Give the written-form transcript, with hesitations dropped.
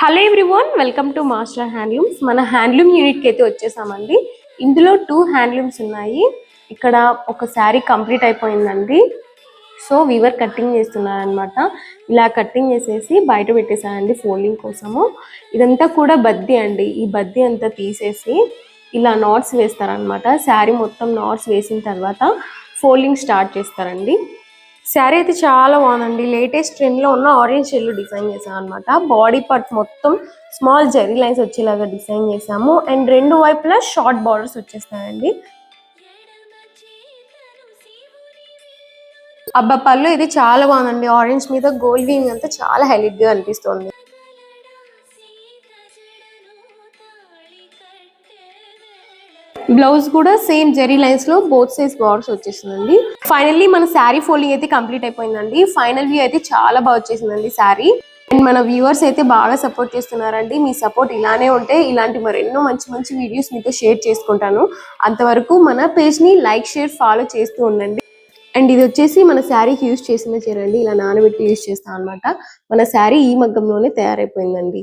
Hello everyone, welcome to master handlooms. మన handloom యూనిట్కి అయితే వచ్చేసామండి. ఇందులో 2 హ్యాండ్లూమ్స్ ఉన్నాయి. ఇక్కడ ఒక శారీ కంప్లీట్ అయిపోయిందండి. సో వీవర్ కటింగ్ చేస్తున్నారనమాట. ఇలా కటింగ్ చేసేసి బయట పెట్టేసానండి ఫోల్డింగ్ కోసము. ఇదంతా కూడా బద్ది అండి. ఈ బద్ది అంతా తీసేసి ఇలా నాట్స్ వేస్తారనమాట. శారీ మొత్తం నాట్స్ వేసిన తర్వాత ఫోల్డింగ్ స్టార్ట్ చేస్తారండి. శారీ అయితే చాలా బాగుందండి. లేటెస్ట్ ట్రెండ్లో ఉన్న ఆరెంజ్ షెల్ డిజైన్ చేసాం అనమాట. బాడీ పార్ట్ మొత్తం స్మాల్ జెరీ లైన్స్ వచ్చేలాగా డిజైన్ చేసాము. అండ్ 2 వైపులా షార్ట్ బార్డర్స్ వచ్చేస్తాయండి. అబ్బా, పళ్ళు ఇది చాలా బాగుందండి. ఆరెంజ్ మీద గోల్డ్ వీవింగ్ అంతా చాలా హైలైట్ గా అనిపిస్తుంది. బ్లౌజ్ కూడా సేమ్ జెరీ లైన్స్ లో బోత్ సైజ్ బార్డర్స్ వచ్చేసిందండి. ఫైనల్లీ మన శారీ ఫోల్డింగ్ అయితే కంప్లీట్ అయిపోయిందండి. ఫైనల్ వ్యూ అయితే చాలా బాగా వచ్చేసిందండి శారీ. అండ్ మన వ్యూవర్స్ అయితే బాగా సపోర్ట్ చేస్తున్నారండి. మీ సపోర్ట్ ఇలానే ఉంటే ఇలాంటి మరెన్నో మంచి మంచి వీడియోస్ మీతో షేర్ చేసుకుంటాను. అంతవరకు మన పేజ్ ని లైక్, షేర్, ఫాలో చేస్తూ ఉండండి. అండ్ ఇది వచ్చేసి మన శారీకి యూజ్ చేసిన చీర అండి. ఇలా నానబెట్టి యూజ్ చేస్తాం అనమాట. మన శారీ ఈ మగ్గంలోనే తయారైపోయిందండి.